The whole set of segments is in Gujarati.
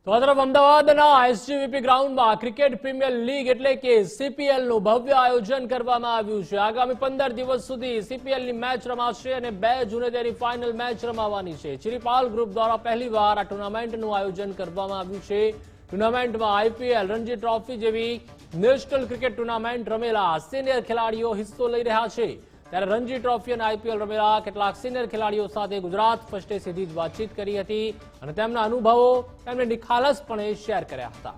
તો આ તરફ અમદાવાદના એસજીવીપી ગ્રાઉન્ડમાં ક્રિકેટ પ્રીમિયર લીગ એટલે કે સીપીએલનું ભવ્ય આયોજન કરવામાં આવ્યું છે। આગામી 15 દિવસ સુધી સીપીએલની મેચ રમાશે અને 2 જૂને તેની ફાઇનલ મેચ રમાવાની છે। ચિરીપાલ ગ્રુપ દ્વારા પહેલીવાર આ ટુર્નામેન્ટનું આયોજન કરવામાં આવ્યું છે। ટુર્નામેન્ટમાં આઈપીએલ, રણજી ટ્રોફી જેવી નેશનલ ક્રિકેટ ટુર્નામેન્ટ રમેલા સિનિયર ખેલાડીઓ હિસ્સો લઈ રહ્યા છે। ત્યારે રણજી ટ્રોફી અને આઈપીએલ રમેલા કેટલાક સિનિયર ખેલાડીઓ સાથે ગુજરાત ફર્સ્ટે સીધી જ વાતચીત કરી હતી અને તેમના અનુભવો તેમને નિખાલસપણે શેર કર્યા હતા।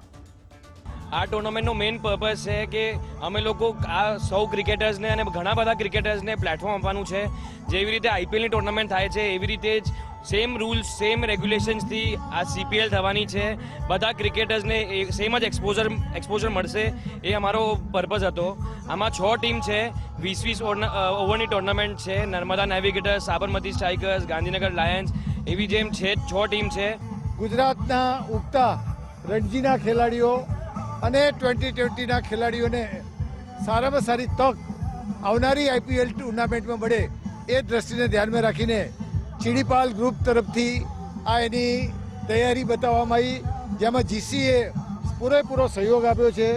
આ ટુર્નામેન્ટનો મેઇન પર્પઝ છે કે અમે લોકો આ સૌ ક્રિકેટર્સને અને ઘણા બધા ક્રિકેટર્સને પ્લેટફોર્મ આપવાનું છે। જેવી રીતે આઈપીએલની ટુર્નામેન્ટ થાય છે એવી રીતે જ સેમ રૂલ્સ, સેમ રેગ્યુલેશન્સથી આ સીપીએલ થવાની છે। બધા ક્રિકેટર્સને સેમ જ એક્સપોઝર મળશે, એ અમારો પર્પઝ હતો। આમાં 6 ટીમ છે, 20 ઓવરની ટુર્નામેન્ટ છે। નર્મદા નેવિગેટર્સ, સાબરમતી સ્ટ્રાઇકર્સ, ગાંધીનગર લાયન્સ એવી જેમ છે 6 ટીમ છે। ગુજરાતના ઉગતા રણજીના ખેલાડીઓ અને 2020ના ખેલાડીઓને સારામાં સારી તક આવનારી આઈપીએલ ટુર્નામેન્ટમાં મળે એ દ્રષ્ટિને ધ્યાનમાં રાખીને ચિરીપાલ ગ્રુપ તરફથી આ એની તૈયારી બતાવવામાં આવી, જેમાં જીસીએ પૂરેપૂરો સહયોગ આપ્યો છે।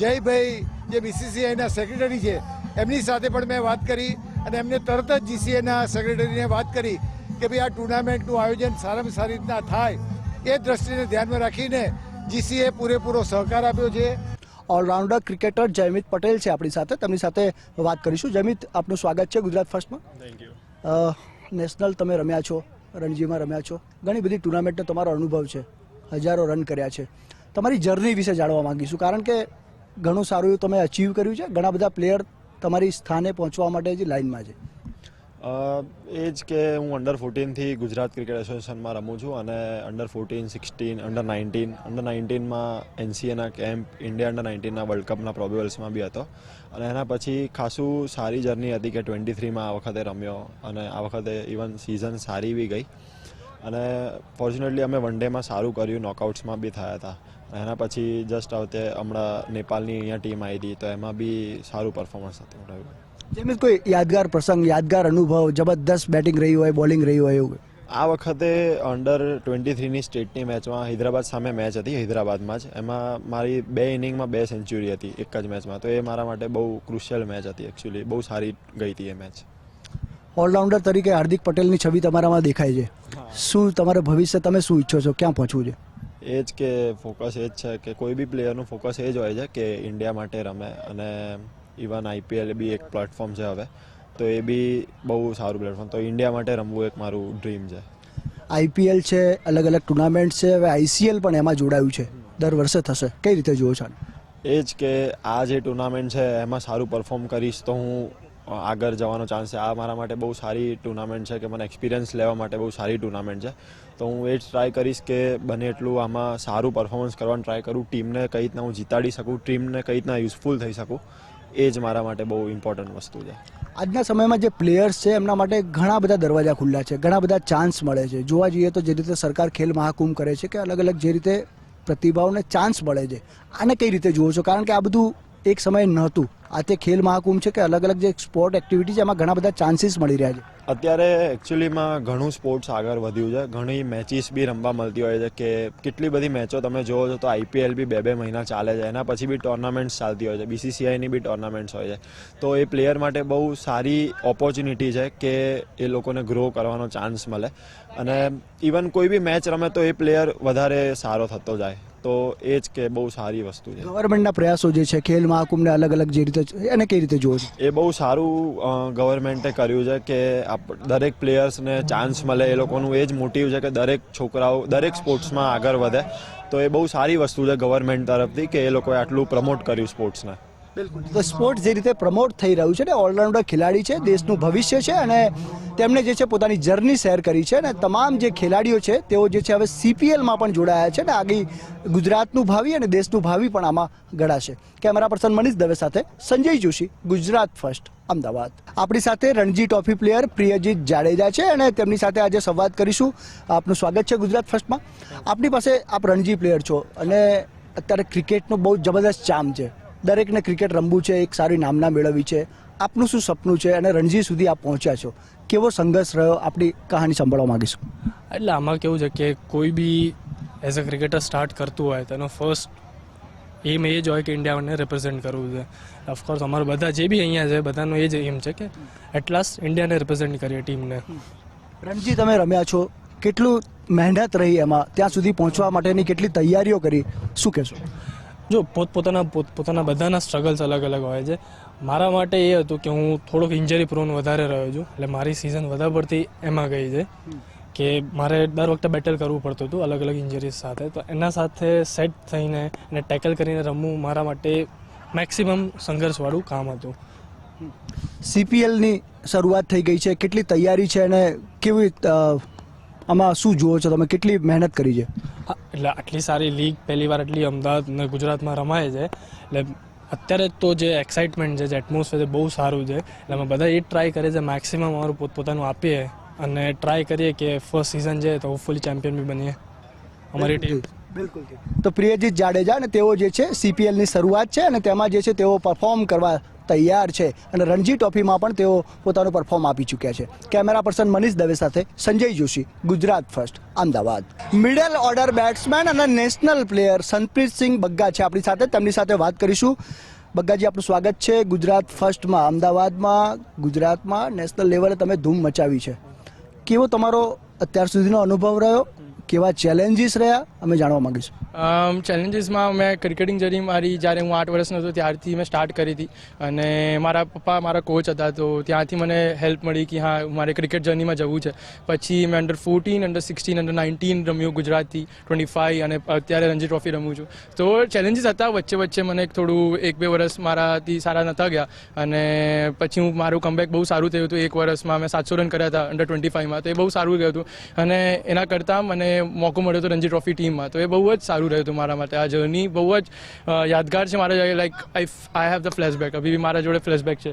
જયભાઈ જે બીસીસીઆઈના સેક્રેટરી છે એમની સાથે પણ મેં વાત કરી અને એમને તરત જ જીસીએના સેક્રેટરીને વાત કરી કે ભાઈ આ ટુર્નામેન્ટનું આયોજન સારામાં સારી રીતના થાય એ દ્રષ્ટિને ધ્યાનમાં રાખીને જીસીએ પૂરેપૂરો સહકાર આપ્યો છે। ઓલરાઉન્ડર ક્રિકેટર જયમિત પટેલ છે આપણી સાથે, તેમની સાથે વાત કરીશું। જયમિત, આપનું સ્વાગત છે ગુજરાત ફર્સ્ટમાં। Thank you. નેશનલ તમે રમ્યા છો, રણજીમાં રમ્યા છો, ઘણી બધી ટુર્નામેન્ટનો તમારો અનુભવ છે, હજારો રન કર્યા છે। તમારી જર્ની વિશે જાણવા માંગીશું, કારણ કે ઘણું સારું એવું તમે અચીવ કર્યું છે। ઘણા બધા પ્લેયર તમારી સ્થાને પહોંચવા માટે જ લાઇનમાં છે। એ જ કે હું અંડર 14થી ગુજરાત ક્રિકેટ એસોસિએશનમાં રમું છું અને અંડર 14, 16, અંડર 19માં એનસીએના કેમ્પ, ઇન્ડિયા અંડર 19ના વર્લ્ડ કપના પ્રોબેબલ્સમાં બી હતો અને એના પછી ખાસું સારી જર્ની હતી કે 23માં આ વખતે રમ્યો અને આ વખતે ઇવન સિઝન સારી બી ગઈ અને ફોર્ચ્યુનેટલી અમે વન ડેમાં સારું કર્યું, નોકઆઉટ્સમાં બી થયા હતા। એના પછી જસ્ટ આવતે હમણાં નેપાળની અહીંયા ટીમ આવી હતી તો એમાં બી સારું પરફોર્મન્સ હતું। જેમ કોઈ યાદગાર પ્રસંગ, યાદગાર અનુભવ, જબરદસ્ત બેટિંગ રહી હોય, બોલિંગ રહી હોય એવું? આ વખતે અંડર 23ની સ્ટેટની મેચમાં હૈદરાબાદ સામે મેચ હતી, હૈદરાબાદમાં જ, એમાં મારી 2 ઇનિંગમાં 2 સેન્ચુરી હતી એક જ મેચમાં, તો એ મારા માટે બહુ ક્રુશિયલ મેચ હતી। એકચ્યુઅલી બહુ સારી ગઈ હતી એ મેચ। ઓલરાઉન્ડર તરીકે હાર્દિક પટેલની છબી તમારામાં દેખાય છે, શું તમારે ભવિષ્ય તમે શું ઈચ્છો છો, ક્યાં પહોંચવું છે? એ જ કે ફોકસ એ જ છે કે કોઈ બી પ્લેયરનું ફોકસ એ જ હોય છે કે ઇન્ડિયા માટે રમે અને ઇવન આઈપીએલ બી એક પ્લેટફોર્મ છે હવે, તો એ બી બહુ સારું પ્લેટફોર્મ, તો ઇન્ડિયા માટે રમવું એક મારું ડ્રીમ છે। આઈપીએલ છે, અલગ અલગ ટુર્નામેન્ટ છે, હવે આઈસીએલ પણ એમાં જોડાયું છે, દર વર્ષે થશે, કઈ રીતે જુઓ છો? એ જ કે આ જે ટુર્નામેન્ટ છે એમાં સારું પરફોર્મ કરીશ તો હું આગળ જવાનો ચાન્સ છે। આ મારા માટે બહુ સારી ટુર્નામેન્ટ છે કે મને એક્સપિરિયન્સ લેવા માટે બહુ સારી ટુર્નામેન્ટ છે, તો હું એ જ ટ્રાય કરીશ કે બને એટલું આમાં સારું પરફોર્મન્સ કરવાનું ટ્રાય કરું, ટીમને કઈ રીતના હું જીતાડી શકું, ટીમને કઈ રીતના યુઝફુલ થઈ શકું, એ જ મારા માટે બહુ ઇમ્પોર્ટન્ટ વસ્તુ છે। આજના સમયમાં જે પ્લેયર્સ છે એમના માટે ઘણા બધા દરવાજા ખુલ્લા છે, ઘણા બધા ચાન્સ મળે છે। જોવા જઈએ તો જે રીતે સરકાર ખેલ મહાકુંભ કરે છે કે અલગ અલગ જે રીતે પ્રતિભાઓને ચાન્સ મળે છે, આને કઈ રીતે જુઓ છો? કારણ કે આ બધું એક સમય નહોતું, આ તે ખેલ મહાકુંભ છે કે અલગ અલગ જે સ્પોર્ટ એક્ટિવિટી છે એમાં ઘણા બધા ચાન્સીસ મળી રહ્યા છે। અત્યારે એકચ્યુઅલીમાં ઘણું સ્પોર્ટ્સ આગળ વધ્યું છે, ઘણી મેચીસ બી રમવા મળતી હોય છે કે કેટલી બધી મેચો તમે જોવો છો તો આઈપીએલ બી 2-2 મહિના ચાલે છે, એના પછી બી ટુર્નામેન્ટ્સ ચાલતી હોય છે, બીસીસીઆઈની બી ટુર્નામેન્ટ્સ હોય છે, તો એ પ્લેયર માટે બહુ સારી ઓપોર્ચ્યુનિટી છે કે એ લોકોને ગ્રો કરવાનો ચાન્સ મળે અને ઇવન કોઈ બી મેચ રમે તો એ પ્લેયર વધારે સારો થતો જાય, તો એ જ કે બહુ સારી વસ્તુ છે। ગવર્મેન્ટના પ્રયાસો જે છે ખેલ મહાકુંભને અલગ અલગ જે રીતે એને કઈ રીતે જુઓ છો? એ બહુ સારું ગવર્મેન્ટે કર્યું છે કે દરેક પ્લેયર્સને ચાન્સ મળે, એ લોકોનું એ જ મોટિવ છે કે દરેક છોકરાઓ દરેક સ્પોર્ટ્સમાં આગળ વધે, તો એ બહુ સારી વસ્તુ છે ગવર્મેન્ટ તરફથી કે એ લોકોએ આટલું પ્રમોટ કર્યું સ્પોર્ટ્સને। બિલકુલ, તો સ્પોર્ટ્સ જે રીતે પ્રમોટ થઈ રહ્યું છે ને, ઓલરાઉન્ડર ખેલાડી છે, દેશનું ભવિષ્ય છે અને તેમણે જે છે પોતાની જર્ની શેર કરી છે અને તમામ જે ખેલાડીઓ છે તેઓ જે છે હવે સીપીએલમાં પણ જોડાયા છે ને આગળ ગુજરાતનું ભાવિ અને દેશનું ભાવિ પણ આમાં ઘડાશે। કેમેરા પર્સન મનીષ દવે સાથે સંજય જોશી, ગુજરાત ફર્સ્ટ, અમદાવાદ। આપણી સાથે રણજી ટ્રોફી પ્લેયર પ્રિયજીત જાડેજા છે અને તેમની સાથે આજે સંવાદ કરીશું। આપનું સ્વાગત છે ગુજરાત ફર્સ્ટમાં। આપની પાસે આપ રણજી પ્લેયર છો અને અત્યારે ક્રિકેટનો બહુ જબરદસ્ત ચામ છે, દરેકને ક્રિકેટ રમવું છે, એક સારી નામના મેળવવી છે, આપનું શું સપનું છે અને રણજી સુધી આપ પહોંચ્યા છો, કેવો સંઘર્ષ રહ્યો, આપણી કહાની સાંભળવા માંગીશું? એટલે આમાં કેવું છે કે કોઈ બી એઝ અ ક્રિકેટર સ્ટાર્ટ કરતું હોય તો એનો ફર્સ્ટ એમ એ જ હોય કે ઇન્ડિયાને રિપ્રેઝેન્ટ કરવું છે. ઓફકોર્સ અમારા બધા જે બી અહીંયા છે બધાનો એ જ એમ છે કે એટ લાસ્ટ ઇન્ડિયાને રિપ્રેઝેન્ટ કરીએ ટીમને. રણજી, તમે રમ્યા છો, કેટલું મહેનત રહી એમાં, ત્યાં સુધી પહોંચવા માટેની કેટલી તૈયારીઓ કરી, શું કહેશો? જો પોતપોતાના બધાના સ્ટ્રગલ્સ અલગ અલગ હોય છે. મારા માટે એ હતું કે હું થોડોક ઇન્જરી પ્રોન વધારે રહ્યો છું, એટલે મારી સિઝન વધારે પડતી એમાં ગઈ છે કે મારે દર વખતે બેટલ કરવું પડતું હતું અલગ અલગ ઇન્જરીઝ સાથે. તો એના સાથે સેટ થઈને અને ટેકલ કરીને રમવું મારા માટે મેક્સિમમ સંઘર્ષવાળું કામ હતું. CPLની શરૂઆત થઈ ગઈ છે, કેટલી તૈયારી છે અને કેવી આમાં શું જુઓ છો તમે, કેટલી મહેનત કરી છે? એટલે આટલી સારી લીગ પહેલી વાર આટલી અમદાવાદ અને ગુજરાતમાં રમાય છે, એટલે અત્યારે તો જે એક્સાઇટમેન્ટ છે, જે એટમોસ્ફિયર છે બહુ સારું છે. એટલે અમે બધા એ જ ટ્રાય કરીએ છીએ મેક્સિમમ અમારું પોતપોતાનું આપીએ અને ટ્રાય કરીએ કે ફર્સ્ટ સિઝન છે તો હોપફુલી ચેમ્પિયન બી બનીએ અમારી ટીમ. બિલકુલ. તો પ્રિયજીત જાડેજા અને તેઓ જે છે CPLની શરૂઆત છે અને તેમાં જે છે તેઓ પરફોર્મ કરવા તૈયાર છે અને રણજી ટ્રોફીમાં પણ તેઓ પોતાનું પરફોર્મ આપી ચૂક્યા છે. કેમેરા પર્સન મનીષ દવે સાથે Sanjay Joshi, Gujarat first, Ahmedabad. Middle order batsman અને નેશનલ પ્લેયર સંતપ્રીતસિંહ બગ્ગા છે આપણી સાથે, તેમની સાથે વાત કરીશું. બગ્ગાજી, આપનું સ્વાગત છે ગુજરાત ફર્સ્ટમાં. અમદાવાદમાં, ગુજરાતમાં નેશનલ લેવલે તમે ધૂમ મચાવી છે. કેવો તમારો અત્યાર સુધીનો અનુભવ રહ્યો, કેવા ચેલેન્જીસ રહ્યા, અમે જાણવા માંગીશું. ચેલેન્જીસમાં મેં ક્રિકેટિંગ જર્ની મારી જ્યારે હું 8 વર્ષનો હતો ત્યારથી મેં સ્ટાર્ટ કરી હતી અને મારા પપ્પા મારા કોચ હતા, તો ત્યાંથી મને હેલ્પ મળી કે હા મારે ક્રિકેટ જર્નીમાં જવું છે. પછી મેં અંડર 14, અંડર 16, અંડર 19 રમ્યું ગુજરાતથી, 25 અને અત્યારે રણજી ટ્રોફી રમું છું. તો ચેલેન્જીસ હતા, વચ્ચે મને થોડું 1-2 વર્ષ મારાથી સારા નહોતા ગયા અને પછી મારું કમબેક બહુ સારું થયું હતું. 1 વર્ષમાં મેં 700 રન કર્યા હતા અંડર 25માં, તો એ બહુ સારું ગયું હતું અને એના કરતાં મને મોકો મળ્યો હતો રણજી ટ્રોફી ટીમમાં, તો એ બહુ જ સારું રહ્યું હતું મારા માટે. આ જર્ની બહુ જ યાદગાર છે મારા, like I have the flashback, અભી બી મારા જોડે ફ્લેશબેક છે.